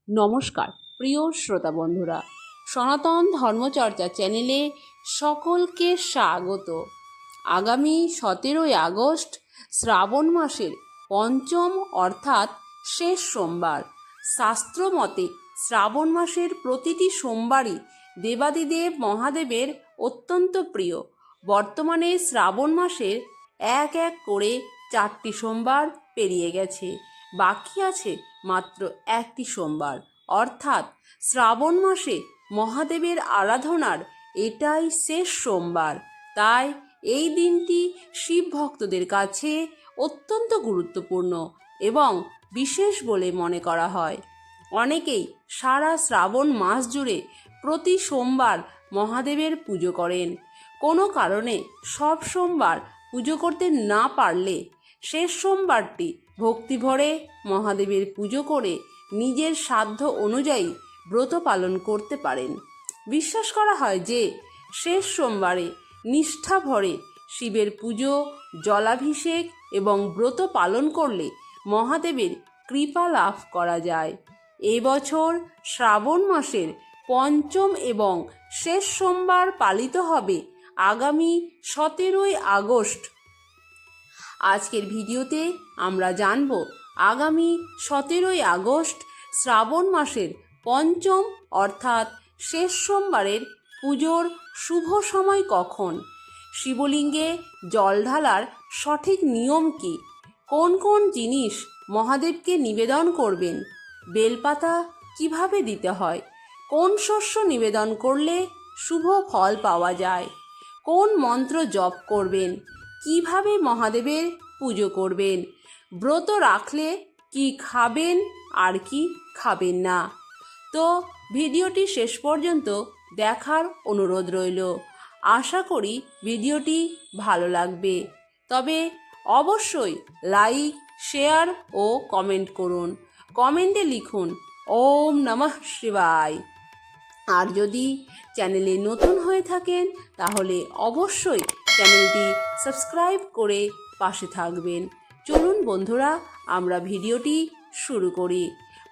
নমস্কার প্রিয় শ্রোতা বন্ধুরা, সনাতন ধর্মচর্চা চ্যানেলে সকলকে স্বাগত। আগামী 17ই আগস্ট শ্রাবণ মাসের পঞ্চম অর্থাৎ শেষ সোমবার। শাস্ত্রমতে শ্রাবণ মাসের প্রতিটি সোমবারই দেবাদিদেব মহাদেবের অত্যন্ত প্রিয়। বর্তমানে শ্রাবণ মাসের এক এক করে 4টি সোমবার পেরিয়ে গেছে, বাকি আছে মাত্র একটি সোমবার, অর্থাৎ শ্রাবণ মাসে মহাদেবের আরাধনার এটাই শেষ সোমবার। তাই এই দিনটি শিব ভক্তদের কাছে অত্যন্ত গুরুত্বপূর্ণ এবং বিশেষ বলে মনে করা হয়। অনেকেই সারা শ্রাবণ মাস জুড়ে প্রতি সোমবার মহাদেবের পুজো করেন। কোনো কারণে সব সোমবার পুজো করতে না পারলে শেষ সোমবারটি ভক্তিভরে মহাদেবের পুজো করে নিজের সাধ্য অনুযায়ী ব্রত পালন করতে পারেন। বিশ্বাস করা হয় যে শেষ সোমবারে নিষ্ঠা ভরে শিবের পুজো, জলাভিষেক এবং ব্রত পালন করলে মহাদেবের কৃপা লাভ করা যায়। এবছর শ্রাবণ মাসের পঞ্চম এবং শেষ সোমবার পালিত হবে আগামী 17ই আগস্ট। আজকের ভিডিওতে আমরা জানব আগামী 17ই আগস্ট শ্রাবণ মাসের পঞ্চম অর্থাৎ শেষ সোমবারের পুজোর শুভ সময় কখন, শিবলিঙ্গে জল ঢালার সঠিক নিয়ম কী, কোন কোন জিনিস মহাদেবকে নিবেদন করবেন, বেলপাতা কিভাবে দিতে হয়, কোন শস্য নিবেদন করলে শুভ ফল পাওয়া যায়, কোন মন্ত্র জপ করবেন, কিভাবে মহাদেবের পুজো করবেন, ব্রত রাখলে কি খাবেন আর কি খাবেন না। তো ভিডিওটি শেষ পর্যন্ত দেখার অনুরোধ রইল। আশা করি ভিডিওটি ভালো লাগবে। তবে অবশ্যই লাইক, শেয়ার ও কমেন্ট করুন। কমেন্টে লিখুন ওম নমঃ শিবায়। আর যদি চ্যানেলে নতুন হয়ে থাকেন তাহলে অবশ্যই চ্যানেলটি সাবস্ক্রাইব করে পাশে থাকবেন। চলুন বন্ধুরা, আমরা ভিডিওটি শুরু করি।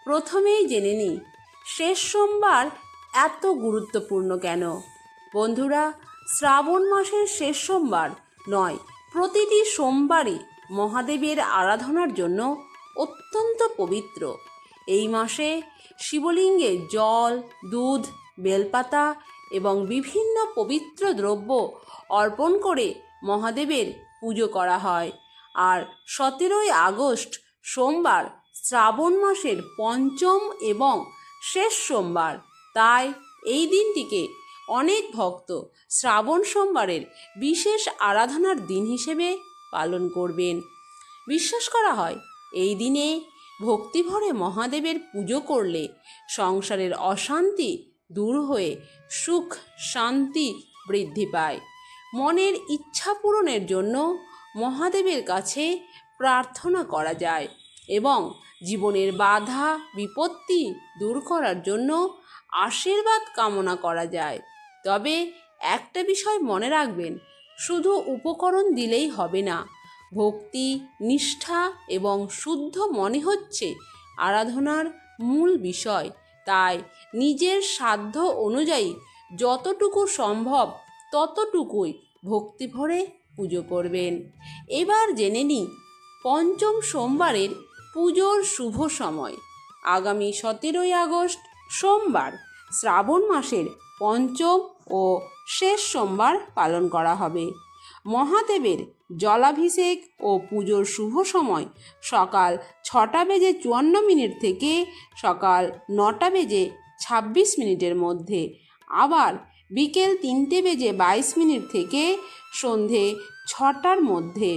প্রথমেই জেনে নিই শেষ সোমবার এত গুরুত্বপূর্ণ কেন। বন্ধুরা, শ্রাবণ মাসের শেষ সোমবার নয়, প্রতিটি সোমবারই মহাদেবের আরাধনার জন্য অত্যন্ত পবিত্র। এই মাসে শিবলিঙ্গে জল, দুধ, বেলপাতা এবং বিভিন্ন পবিত্র দ্রব্য অর্পণ করে মহাদেবের পুজো করা হয়। আর 17ই আগস্ট সোমবার শ্রাবণ মাসের পঞ্চম এবং শেষ সোমবার, তাই এই দিনটিকে অনেক ভক্ত শ্রাবণ সোমবারের বিশেষ আরাধনার দিন হিসেবে পালন করবেন। বিশ্বাস করা হয় এই দিনে ভক্তিভরে মহাদেবের পুজো করলে সংসারের অশান্তি দূর হয়ে সুখ শান্তি বৃদ্ধি পায়। মনের ইচ্ছা পূরণের জন্য মহাদেবের কাছে প্রার্থনা করা যায় এবং জীবনের বাধা বিপত্তি দূর করার জন্য আশীর্বাদ কামনা করা যায়। তবে একটা বিষয় মনে রাখবেন, শুধু উপকরণ দিলেই হবে না। ভক্তি, নিষ্ঠা এবং শুদ্ধ মনে হচ্ছে আরাধনার মূল বিষয়। তাই নিজের সাধ্য অনুযায়ী যতটুকু সম্ভব ততটুকুই ভক্তিভরে পুজো করবেন। এবার জেনে নিই পঞ্চম সোমবারের পুজোর শুভ সময়। আগামী 17ই আগস্ট সোমবার শ্রাবণ মাসের পঞ্চম ও শেষ সোমবার পালন করা হবে। মহাদেবের জলাভিষেক ও পুজোর শুভ সময় সকাল 6:54 থেকে সকাল 9:26 মধ্যে, আবার বিকেল 3:22 থেকে সন্ধে 6টার মধ্যে।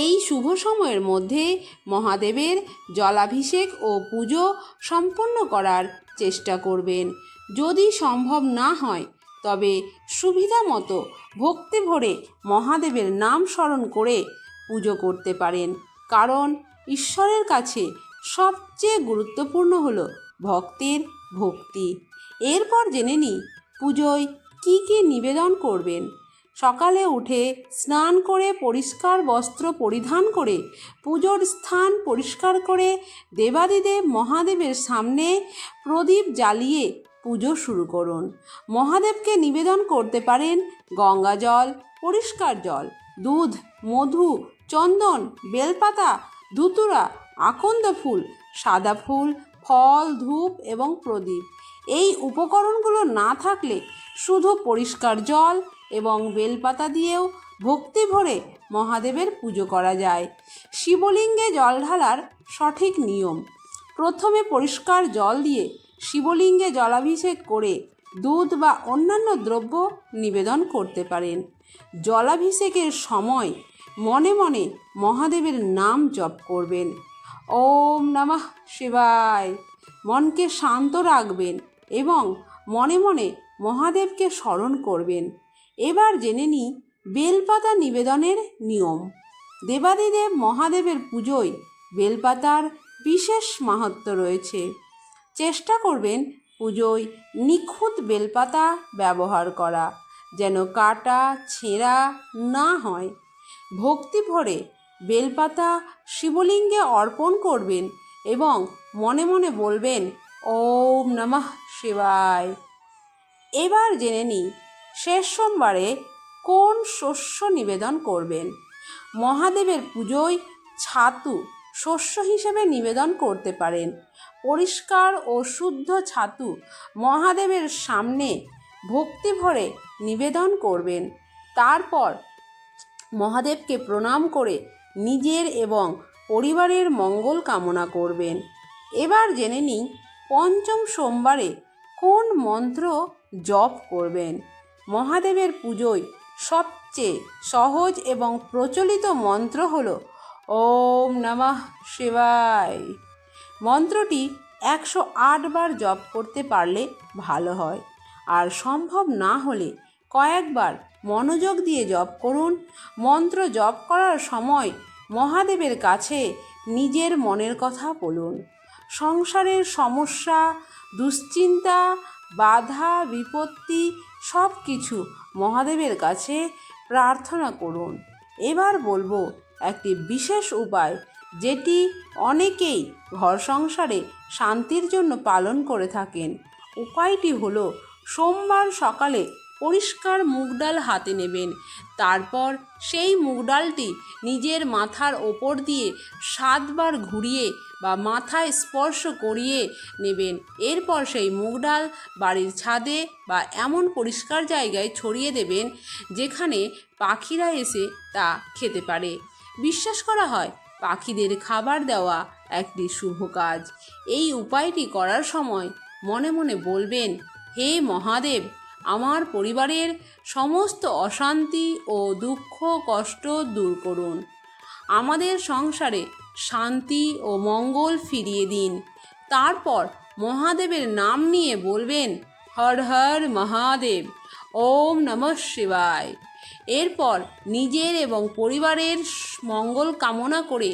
এই শুভ সময়ের মধ্যে মহাদেবের জলাভিষেক ও পুজো সম্পন্ন করার চেষ্টা করবেন। যদি সম্ভব না হয় তবে সুবিধা মতো ভক্তি ভরে মহাদেবের নাম স্মরণ করে পুজো করতে পারেন, কারণ ঈশ্বরের কাছে সবচেয়ে গুরুত্বপূর্ণ হলো ভক্তের ভক্তি। এরপর জেনে নিই পুজোয় কী কী নিবেদন করবেন। সকালে উঠে স্নান করে পরিষ্কার বস্ত্র পরিধান করে পুজোর স্থান পরিষ্কার করে দেবাদিদেব মহাদেবের সামনে প্রদীপ জ্বালিয়ে পুজো শুরু করুন। মহাদেবকে নিবেদন করতে পারেন গঙ্গা জল, পরিষ্কার জল, দুধ, মধু, চন্দন, বেলপাতা, ধুতুরা, আকন্দ ফুল, সাদা ফুল, ফল, ধূপ এবং প্রদীপ। এই উপকরণগুলো না থাকলে শুধু পরিষ্কার জল এবং বেলপাতা দিয়েও ভক্তি ভরে মহাদেবের পুজো করা যায়। শিবলিঙ্গে জল ঢালার সঠিক নিয়ম: প্রথমে পরিষ্কার জল দিয়ে শিবলিঙ্গে জলাভিষেক করে দুধ বা অন্যান্য দ্রব্য নিবেদন করতে পারেন। জলাভিষেকের সময় মনে মনে মহাদেবের নাম জপ করবেন। ওম নমঃ শিবায় মনকে শান্ত রাখবেন এবং মনে মনে মহাদেবকে স্মরণ করবেন। এবার জেনে নিই বেলপাতা নিবেদনের নিয়ম। দেবাদিদেব মহাদেবের পুজোয় বেলপাতার বিশেষ মাহাত্ম্য রয়েছে। চেষ্টা করবেন পুজোয় নিখুঁত বেলপাতা ব্যবহার করা, যেন কাটা ছেঁড়া না হয়। ভক্তি ভরে বেলপাতা শিবলিঙ্গে অর্পণ করবেন এবং মনে মনে বলবেন ওম নমঃ শিবায়। এবার জেনে নিই শেষ সোমবারে কোন শস্য নিবেদন করবেন। মহাদেবের পুজোয় ছাতু শস্য হিসেবে নিবেদন করতে পারেন। পরিষ্কার ও শুদ্ধ ছাতু মহাদেবের সামনে ভক্তি ভরে নিবেদন করবেন। তারপর মহাদেবকে প্রণাম করে নিজের এবং পরিবারের মঙ্গল কামনা করবেন। এবার জেনে নিই পঞ্চম সোমবারে কোন মন্ত্র জপ করবেন। মহাদেবের পুজোয় সবচেয়ে সহজ এবং প্রচলিত মন্ত্র হল ওম নমঃ শিবায়। মন্ত্রটি 108 বার জপ করতে পারলে ভালো হয়, আর সম্ভব না হলে কয়েকবার মনোযোগ দিয়ে জপ করুন। মন্ত্র জপ করার সময় মহাদেবের কাছে নিজের মনের কথা বলুন। সংসারের সমস্যা, দুশ্চিন্তা, বাধা বিপত্তি সব কিছু মহাদেবের কাছে প্রার্থনা করুন। এবার বলবো একটি বিশেষ উপায়, যেটি অনেকেই ঘর সংসারে শান্তির জন্য পালন করে থাকেন। উপায়টি হলো সোমবার সকালে পরিষ্কার মুগ ডাল হাতে নেবেন। তারপর সেই মুগ ডালটি নিজের মাথার ওপর দিয়ে 7 বার ঘুরিয়ে বা মাথায় স্পর্শ করিয়ে নেবেন। এরপর সেই মুগ ডাল বাড়ির ছাদে বা এমন পরিষ্কার জায়গায় ছড়িয়ে দেবেন যেখানে পাখিরা এসে তা খেতে পারে। বিশ্বাস করা হয় পাখিদের খাবার দেওয়া একটি শুভ কাজ। এই উপায়টি করার সময় মনে মনে বলবেন, হে মহাদেব, আমার পরিবারের সমস্ত অশান্তি ও দুঃখ কষ্ট দূর করুন। আমাদের সংসারে শান্তি ও মঙ্গল ফিরিয়ে দিন। তারপর মহাদেবের নাম নিয়ে বলবেন হর হর মহাদেব, ওম নমঃ শিবায়। এরপর নিজের এবং পরিবারের মঙ্গল কামনা করে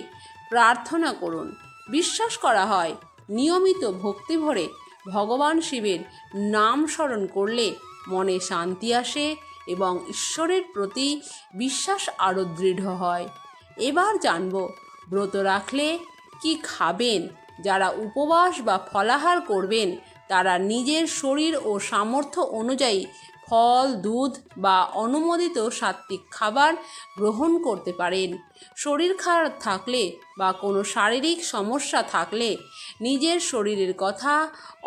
প্রার্থনা করুন। বিশ্বাস করা হয় নিয়মিত ভক্তি ভরে ভগবান শিবের নাম স্মরণ করলে মনে শান্তি আসে এবং ঈশ্বরের প্রতি বিশ্বাস আরও দৃঢ় হয়। এবার জানব ব্রত রাখলে কি খাবেন। যারা উপবাস বা ফলাহার করবেন তারা নিজের শরীর ও সামর্থ্য অনুযায়ী ফল, দুধ বা অনুমোদিত সাত্ত্বিক খাবার গ্রহণ করতে পারেন। শরীর খারাপ থাকলে বা কোনো শারীরিক সমস্যা থাকলে নিজের শরীরের কথা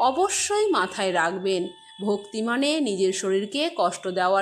অবশ্যই মাথায় রাখবেন। ভক্তি মানে নিজের শরীরকে কষ্ট দেওয়া